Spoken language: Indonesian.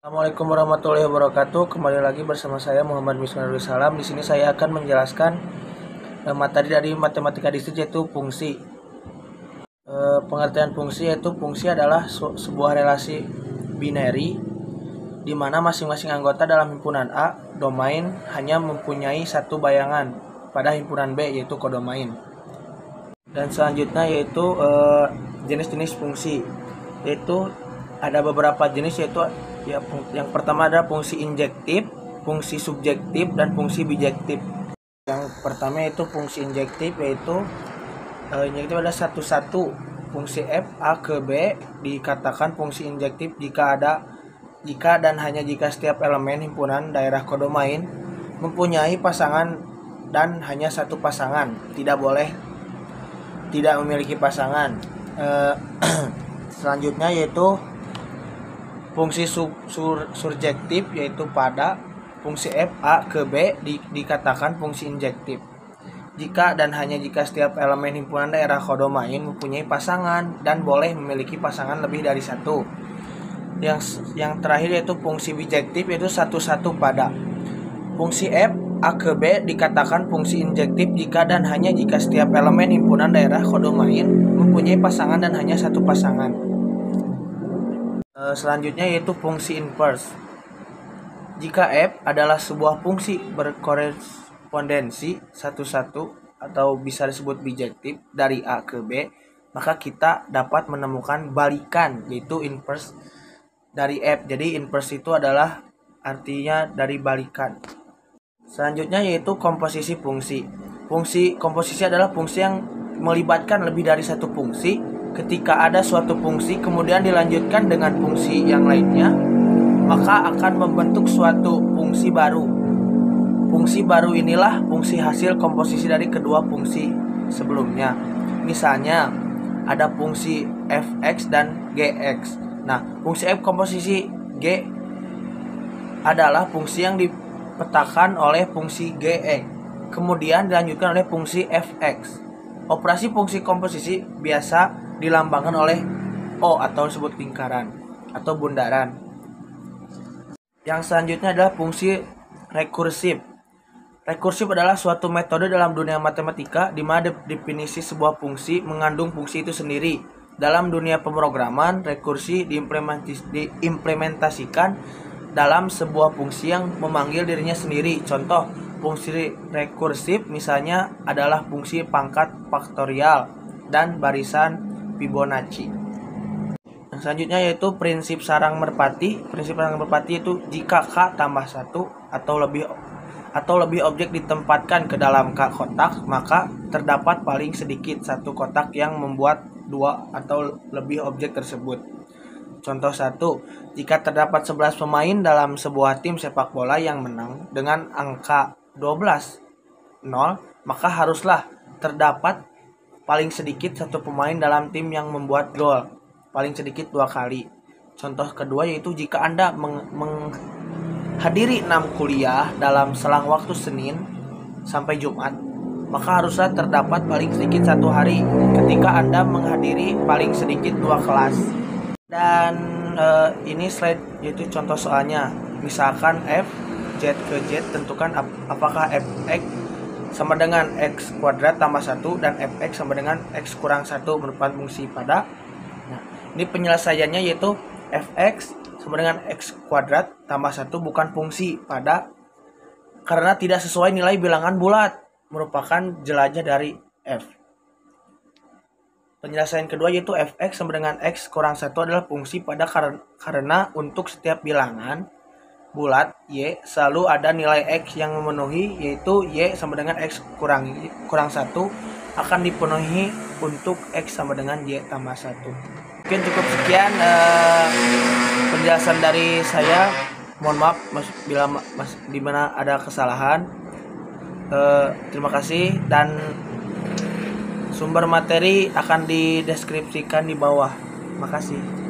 Assalamualaikum warahmatullahi wabarakatuh. Kembali lagi bersama saya Muhammad Misnarul Salam. Di sini saya akan menjelaskan materi dari matematika distrik yaitu fungsi. Pengertian fungsi yaitu fungsi adalah sebuah relasi binary di mana masing-masing anggota dalam himpunan A domain hanya mempunyai satu bayangan pada himpunan B yaitu kodomain. Dan selanjutnya yaitu jenis-jenis fungsi, yaitu ada beberapa jenis yaitu yang pertama adalah fungsi injektif, fungsi subjektif, dan fungsi bijektif. Yang pertama yaitu fungsi injektif, yaitu injektif adalah satu fungsi f a ke b dikatakan fungsi injektif jika dan hanya jika setiap elemen himpunan daerah kodomain mempunyai pasangan dan hanya satu pasangan, tidak memiliki pasangan. Selanjutnya yaitu fungsi surjektif, yaitu pada fungsi f a ke b dikatakan fungsi injektif jika dan hanya jika setiap elemen himpunan daerah kodomain mempunyai pasangan dan boleh memiliki pasangan lebih dari satu. Yang terakhir yaitu fungsi bijektif, yaitu satu pada fungsi f a ke b dikatakan fungsi injektif jika dan hanya jika setiap elemen himpunan daerah kodomain mempunyai pasangan dan hanya satu pasangan. Selanjutnya yaitu fungsi inverse. Jika f adalah sebuah fungsi berkorespondensi satu atau bisa disebut bijektif dari a ke b, maka kita dapat menemukan balikan yaitu inverse dari f. Jadi inverse itu adalah artinya dari balikan. Selanjutnya yaitu komposisi fungsi. Fungsi komposisi adalah fungsi yang melibatkan lebih dari satu fungsi. Ketika ada suatu fungsi kemudian dilanjutkan dengan fungsi yang lainnya, maka akan membentuk suatu fungsi baru. Fungsi baru inilah fungsi hasil komposisi dari kedua fungsi sebelumnya. Misalnya ada fungsi fx dan gx. Nah, fungsi f komposisi g adalah fungsi yang dipetakan oleh fungsi gx, kemudian dilanjutkan oleh fungsi fx. Operasi fungsi komposisi biasa dilambangkan oleh O atau disebut lingkaran atau bundaran. Yang selanjutnya adalah fungsi rekursif. Rekursif adalah suatu metode dalam dunia matematika di mana definisi sebuah fungsi mengandung fungsi itu sendiri. Dalam dunia pemrograman, rekursi diimplementasikan dalam sebuah fungsi yang memanggil dirinya sendiri. Contoh, fungsi rekursif misalnya adalah fungsi pangkat faktorial dan barisan Fibonacci. Yang selanjutnya yaitu prinsip sarang merpati. Prinsip sarang merpati itu jika K tambah 1 atau lebih objek ditempatkan ke dalam K kotak, maka terdapat paling sedikit satu kotak yang membuat 2 atau lebih objek tersebut. Contoh 1, jika terdapat 11 pemain dalam sebuah tim sepak bola yang menang dengan angka 12-0, maka haruslah terdapat paling sedikit satu pemain dalam tim yang membuat gol paling sedikit 2 kali. Contoh kedua yaitu jika Anda menghadiri 6 kuliah dalam selang waktu Senin sampai Jumat, maka haruslah terdapat paling sedikit 1 hari ketika Anda menghadiri paling sedikit 2 kelas. Dan ini slide yaitu contoh soalnya. Misalkan f z ke z, tentukan apakah fx sama dengan x kuadrat tambah 1 dan fx sama dengan x kurang 1 merupakan fungsi pada. Nah, ini penyelesaiannya yaitu fx sama dengan x kuadrat tambah 1 bukan fungsi pada karena tidak sesuai nilai bilangan bulat, merupakan jelajah dari f. Penyelesaian kedua yaitu fx sama dengan x kurang 1 adalah fungsi pada karena untuk setiap bilangan bulat y selalu ada nilai x yang memenuhi, yaitu y sama dengan x kurang 1 akan dipenuhi untuk x sama dengan y tambah 1. Mungkin cukup sekian penjelasan dari saya. Mohon maaf bila di mana ada kesalahan. Terima kasih, dan sumber materi akan dideskripsikan di bawah. Makasih.